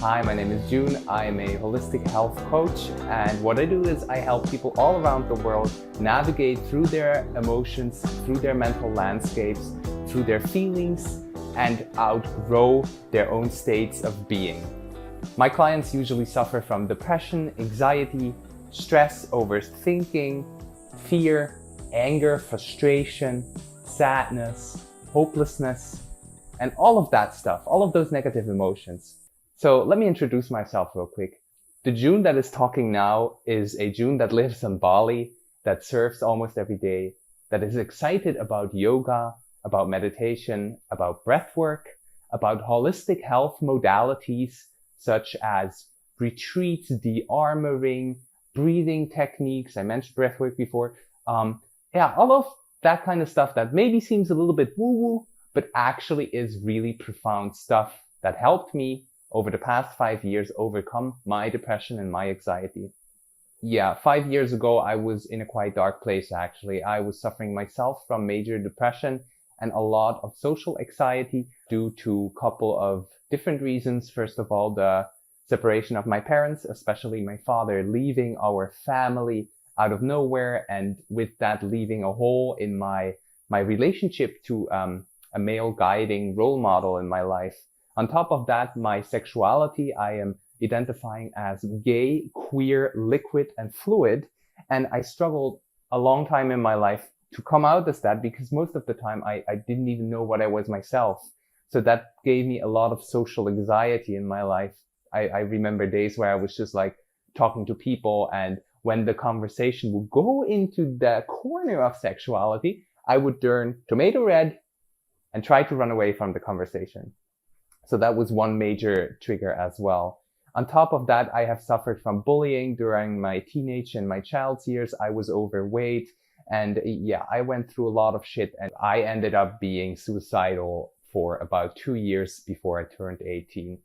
Hi, my name is Jun. I am a holistic health coach, and what I do is I help people all around the world navigate through their emotions, through their mental landscapes, through their feelings, and outgrow their own states of being. My clients usually suffer from depression, anxiety, stress, overthinking, fear, anger, frustration, sadness, hopelessness, and all of that stuff, all of those negative emotions. So let me introduce myself real quick. The Jun that is talking now is a Jun that lives in Bali, that surfs almost every day, that is excited about yoga, about meditation, about breath work, about holistic health modalities such as retreats, de-armoring, breathing techniques. I mentioned breath work before. All of that kind of stuff that maybe seems a little bit woo-woo, but actually is really profound stuff that helped me over the past 5 years overcome my depression and my anxiety. 5 years ago, I was in a quite dark place, actually. I was suffering myself from major depression and a lot of social anxiety due to a couple of different reasons. First of all, the separation of my parents, especially my father, leaving our family out of nowhere, and with that leaving a hole in my relationship to a male guiding role model in my life. On top of that, my sexuality, I am identifying as gay, queer, liquid, and fluid. And I struggled a long time in my life to come out as that, because most of the time I didn't even know what I was myself. So that gave me a lot of social anxiety in my life. I remember days where I was just like talking to people, and when the conversation would go into the corner of sexuality, I would turn tomato red and try to run away from the conversation. So that was one major trigger as well. On top of that, I have suffered from bullying during my teenage and my child's years. I was overweight, and I went through a lot of shit, and I ended up being suicidal for about 2 years before I turned 18.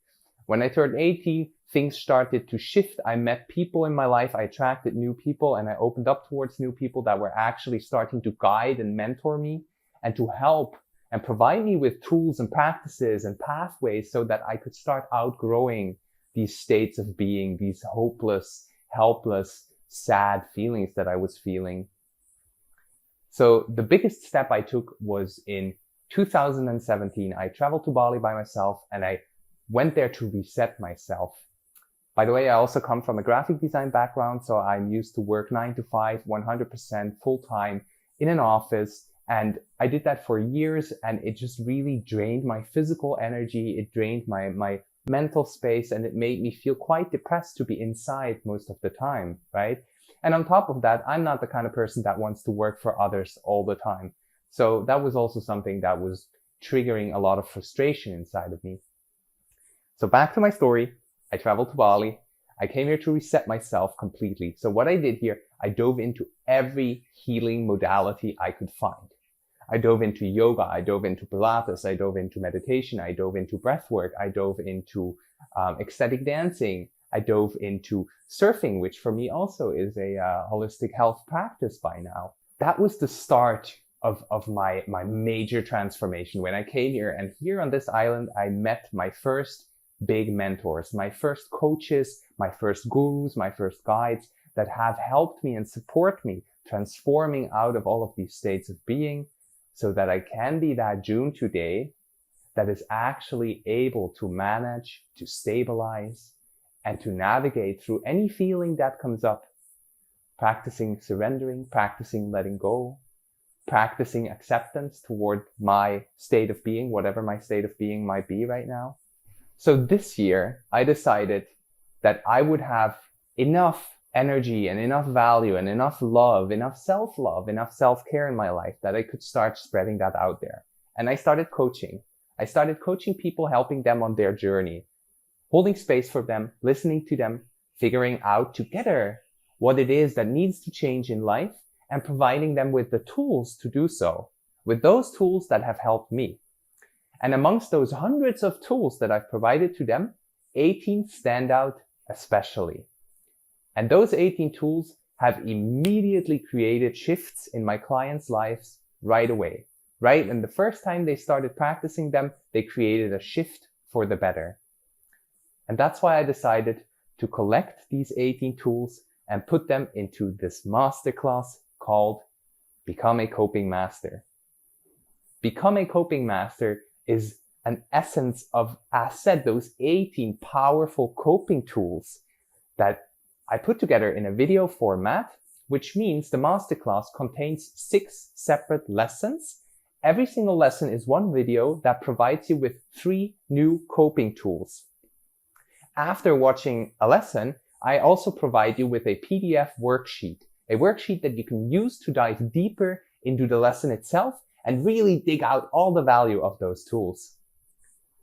When I turned 18, things started to shift. I met people in my life. I attracted new people, and I opened up towards new people that were actually starting to guide and mentor me and to help and provide me with tools and practices and pathways so that I could start outgrowing these states of being, these hopeless, helpless, sad feelings that I was feeling. So the biggest step I took was in 2017. I traveled to Bali by myself, and I went there to reset myself. By the way, I also come from a graphic design background, so I'm used to work 9 to 5, 100% full time in an office. And I did that for years, and it just really drained my physical energy. It drained my mental space, and it made me feel quite depressed to be inside most of the time, right? And on top of that, I'm not the kind of person that wants to work for others all the time. So that was also something that was triggering a lot of frustration inside of me. So back to my story. I traveled to Bali. I came here to reset myself completely. So what I did here, I dove into every healing modality I could find. I dove into yoga, I dove into Pilates, I dove into meditation, I dove into breath work, I dove into ecstatic dancing, I dove into surfing, which for me also is a holistic health practice by now. That was the start of my major transformation when I came here. And here on this island, I met my first big mentors, my first coaches, my first gurus, my first guides that have helped me and support me transforming out of all of these states of being, so that I can be that Jun today that is actually able to manage, to stabilize, and to navigate through any feeling that comes up, practicing surrendering, practicing letting go, practicing acceptance toward my state of being, whatever my state of being might be right now. So this year, I decided that I would have enough energy and enough value and enough love, enough self-love, enough self-care in my life that I could start spreading that out there. And I started coaching. I started coaching people, helping them on their journey, holding space for them, listening to them, figuring out together what it is that needs to change in life, and providing them with the tools to do so, with those tools that have helped me. And amongst those hundreds of tools that I've provided to them, 18 stand out especially. And those 18 tools have immediately created shifts in my clients' lives right away, right? And the first time they started practicing them, they created a shift for the better. And that's why I decided to collect these 18 tools and put them into this masterclass called Become a Coping Master. Become a Coping Master is an essence of, as said, those 18 powerful coping tools that I put together in a video format, which means the masterclass contains 6 separate lessons. Every single lesson is one video that provides you with 3 new coping tools. After watching a lesson, I also provide you with a PDF worksheet, a worksheet that you can use to dive deeper into the lesson itself and really dig out all the value of those tools.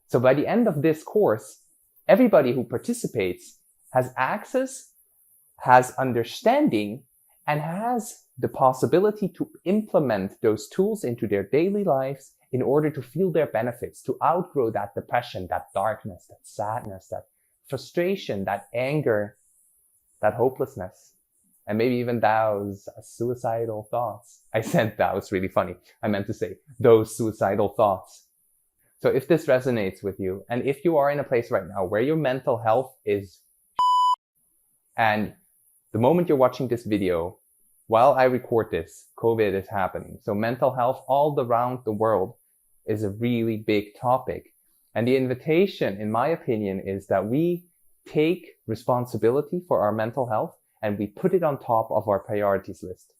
So by the end of this course, everybody who participates has access, has understanding, and has the possibility to implement those tools into their daily lives in order to feel their benefits, to outgrow that depression, that darkness, that sadness, that frustration, that anger, that hopelessness, and maybe even those suicidal thoughts. I said that was really funny. I meant to say those suicidal thoughts. So if this resonates with you, and if you are in a place right now where your mental health is and the moment you're watching this video, while I record this, COVID is happening. So mental health all around the world is a really big topic. And the invitation, in my opinion, is that we take responsibility for our mental health and we put it on top of our priorities list.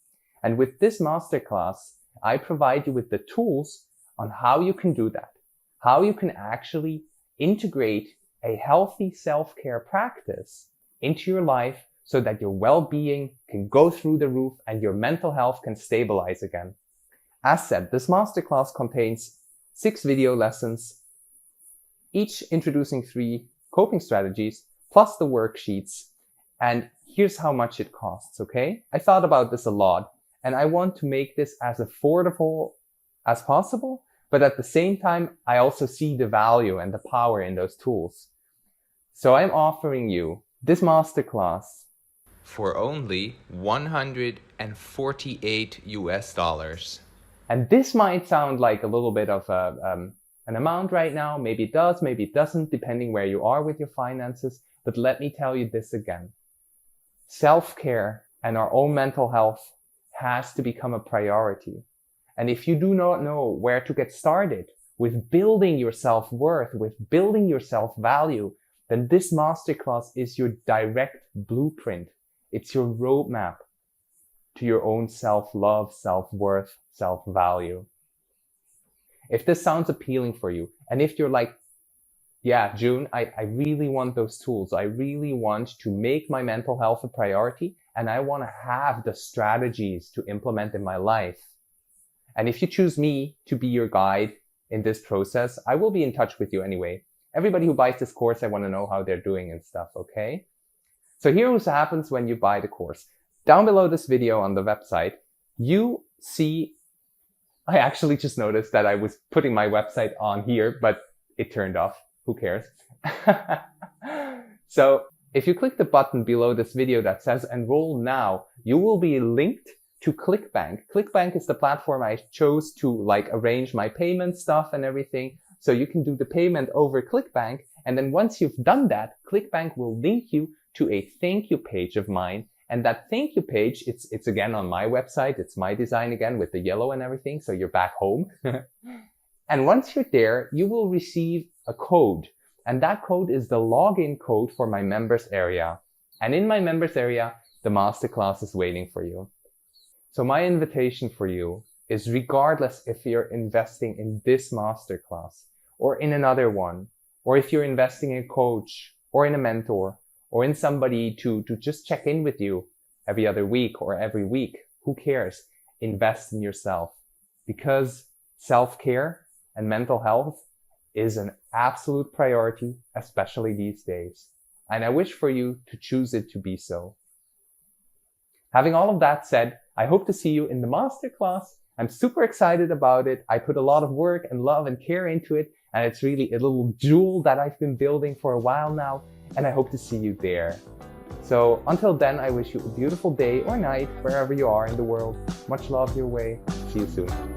And with this masterclass, I provide you with the tools on how you can do that, how you can actually integrate a healthy self-care practice into your life so that your well-being can go through the roof and your mental health can stabilize again. As said, this masterclass contains 6 video lessons, each introducing 3 coping strategies, plus the worksheets. And here's how much it costs, okay? I thought about this a lot, and I want to make this as affordable as possible, but at the same time, I also see the value and the power in those tools. So I'm offering you this masterclass for only $148 US. And this might sound like a little bit of an amount right now. Maybe it does, maybe it doesn't, depending where you are with your finances. But let me tell you this again. Self-care and our own mental health has to become a priority. And if you do not know where to get started with building your self-worth, with building your self-value, then this masterclass is your direct blueprint. It's your roadmap to your own self-love, self-worth, self-value. If this sounds appealing for you, and if you're like, yeah, Jun, I really want those tools. I really want to make my mental health a priority, and I want to have the strategies to implement in my life. And if you choose me to be your guide in this process, I will be in touch with you anyway. Everybody who buys this course, I want to know how they're doing and stuff, okay? So here's what happens when you buy the course. Down below this video on the website, you see, I actually just noticed that I was putting my website on here, but it turned off. Who cares? So if you click the button below this video that says enroll now, you will be linked to ClickBank. ClickBank is the platform I chose to arrange my payment stuff and everything. So you can do the payment over ClickBank. And then once you've done that, ClickBank will link you to a thank you page of mine. And that thank you page, it's again on my website. It's my design again with the yellow and everything. So you're back home. And once you're there, you will receive a code. And that code is the login code for my members area. And in my members area, the masterclass is waiting for you. So my invitation for you is, regardless if you're investing in this masterclass or in another one, or if you're investing in a coach or in a mentor or in somebody to just check in with you every other week or every week, who cares? Invest in yourself, because self-care and mental health is an absolute priority, especially these days. And I wish for you to choose it to be so. Having all of that said, I hope to see you in the masterclass. I'm super excited about it. I put a lot of work and love and care into it, and it's really a little jewel that I've been building for a while now, and I hope to see you there. So until then, I wish you a beautiful day or night wherever you are in the world. Much love your way. See you soon.